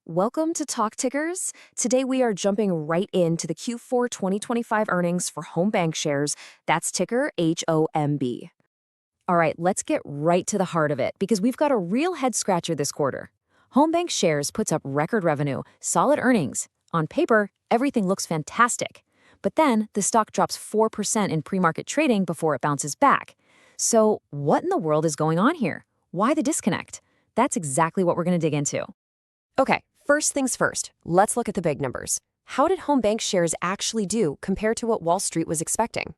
Welcome to Talk Tickers. Today we are jumping right into the Q4 2025 earnings for Home Bank shares. That's ticker HOMB. All right, let's get right to the heart of it because we've got a real head scratcher this quarter. Home Bank shares puts up record revenue, solid earnings. On paper, everything looks fantastic. But then the stock drops 4% in pre-market trading before it bounces back. So, what in the world is going on here? Why the disconnect? That's exactly what we're going to dig into. Okay, first things first, let's look at the big numbers. How did home bank shares actually do compared to what Wall Street was expecting?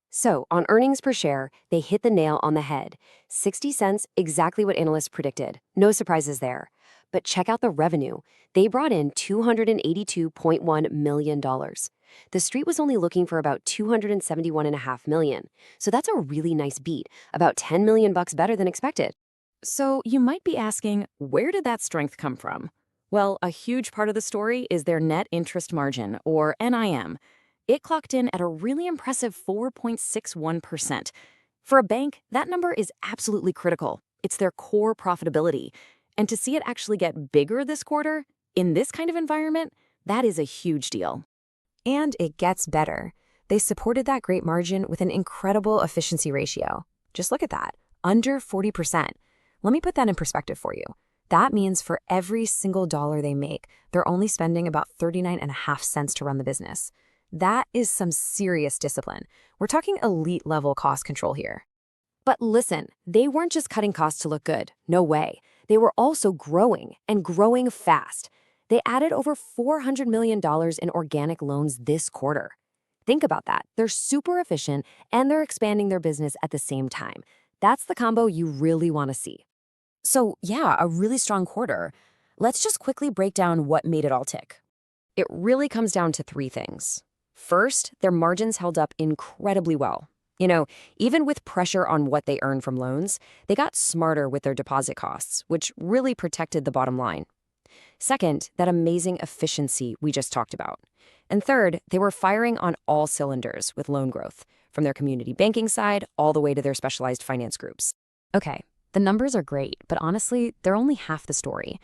So, on earnings per share, they hit the nail on the head. 60 cents, exactly what analysts predicted. No surprises there. But check out the revenue. They brought in $282.1 million. The street was only looking for about $271.5 million. So that's a really nice beat, about $10 million bucks better than expected. So, you might be asking, where did that strength come from? Well, a huge part of the story is their net interest margin, or NIM. It clocked in at a really impressive 4.61%. For a bank, that number is absolutely critical. It's their core profitability. And to see it actually get bigger this quarter, in this kind of environment, that is a huge deal. And it gets better. They supported that great margin with an incredible efficiency ratio. Just look at that, under 40%. Let me put that in perspective for you. That means for every single dollar they make, they're only spending about 39.5 cents to run the business. That is some serious discipline. We're talking elite level cost control here. But listen, they weren't just cutting costs to look good. No way. They were also growing, and growing fast. They added over $400 million in organic loans this quarter. Think about that. They're super efficient, and they're expanding their business at the same time. That's the combo you really want to see. So yeah, a really strong quarter. Let's just quickly break down what made it all tick. It really comes down to three things. First, their margins held up incredibly well. Even with pressure on what they earn from loans, they got smarter with their deposit costs, which really protected the bottom line. Second, that amazing efficiency we just talked about. And third, they were firing on all cylinders with loan growth, from their community banking side all the way to their specialized finance groups. Okay. The numbers are great, but honestly, they're only half the story.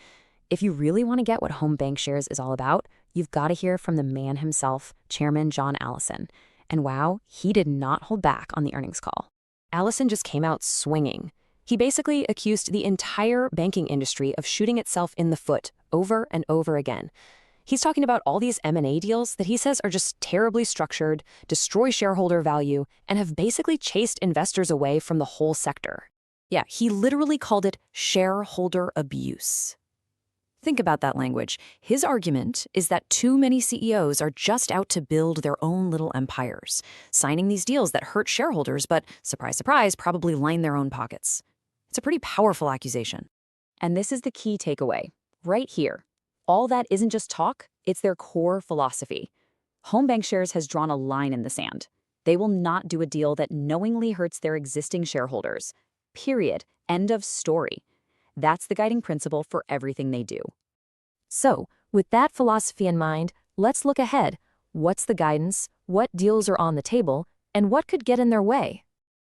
If you really want to get what Home Bank Shares is all about, you've got to hear from the man himself, Chairman John Allison. And wow, he did not hold back on the earnings call. Allison just came out swinging. He basically accused the entire banking industry of shooting itself in the foot over and over again. He's talking about all these M&A deals that he says are just terribly structured, destroy shareholder value, and have basically chased investors away from the whole sector. Yeah, he literally called it shareholder abuse. Think about that language. His argument is that too many CEOs are just out to build their own little empires, signing these deals that hurt shareholders but, surprise, surprise, probably line their own pockets. It's a pretty powerful accusation. And this is the key takeaway, right here. All that isn't just talk, it's their core philosophy. Home Bank Shares has drawn a line in the sand. They will not do a deal that knowingly hurts their existing shareholders. Period. End of story. That's the guiding principle for everything they do. So, with that philosophy in mind, let's look ahead. What's the guidance? What deals are on the table? And what could get in their way?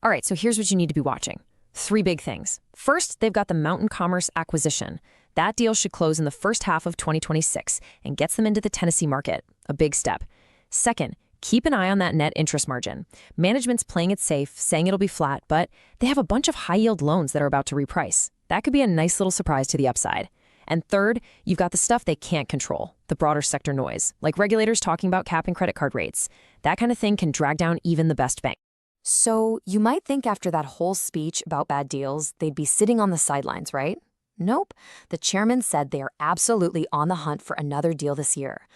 All right, so here's what you need to be watching. Three big things. First, they've got the Mountain Commerce acquisition. That deal should close in the first half of 2026 and gets them into the Tennessee market. A big step. Second, keep an eye on that net interest margin. Management's playing it safe, saying it'll be flat, but they have a bunch of high-yield loans that are about to reprice. That could be a nice little surprise to the upside. And third, you've got the stuff they can't control, the broader sector noise, like regulators talking about capping credit card rates. That kind of thing can drag down even the best bank. So you might think after that whole speech about bad deals, they'd be sitting on the sidelines, right? Nope. The chairman said they are absolutely on the hunt for another deal this year.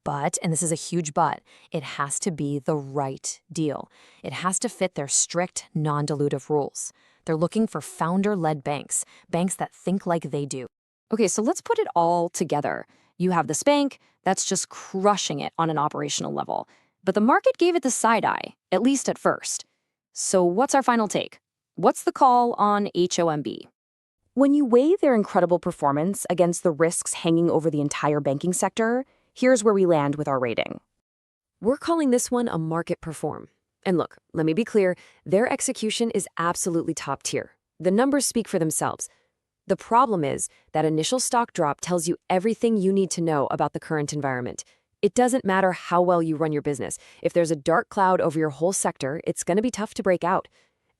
But, and this is a huge but, it has to be the right deal. It has to fit their strict, non-dilutive rules. They're looking for founder-led banks, banks that think like they do. Okay, so let's put it all together. You have this bank that's just crushing it on an operational level. But the market gave it the side eye, at least at first. So what's our final take? What's the call on HOMB? When you weigh their incredible performance against the risks hanging over the entire banking sector, here's where we land with our rating. We're calling this one a market perform. And look, let me be clear, their execution is absolutely top tier. The numbers speak for themselves. The problem is that initial stock drop tells you everything you need to know about the current environment. It doesn't matter how well you run your business. If there's a dark cloud over your whole sector, it's going to be tough to break out.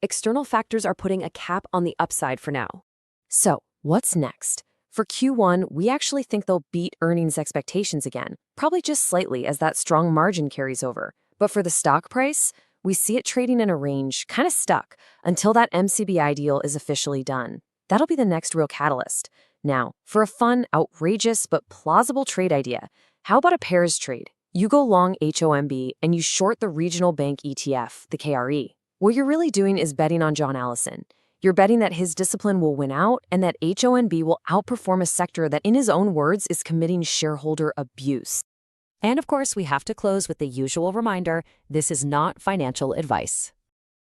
External factors are putting a cap on the upside for now. So, what's next? For Q1, we actually think they'll beat earnings expectations again, probably just slightly as that strong margin carries over. But for the stock price, we see it trading in a range, kind of stuck, until that MCBI deal is officially done. That'll be the next real catalyst. Now, for a fun, outrageous, but plausible trade idea, how about a pairs trade? You go long HOMB and you short the regional bank ETF, the KRE. What you're really doing is betting on John Allison. You're betting that his discipline will win out and that HONB will outperform a sector that, in his own words, is committing shareholder abuse. And of course, we have to close with the usual reminder, this is not financial advice.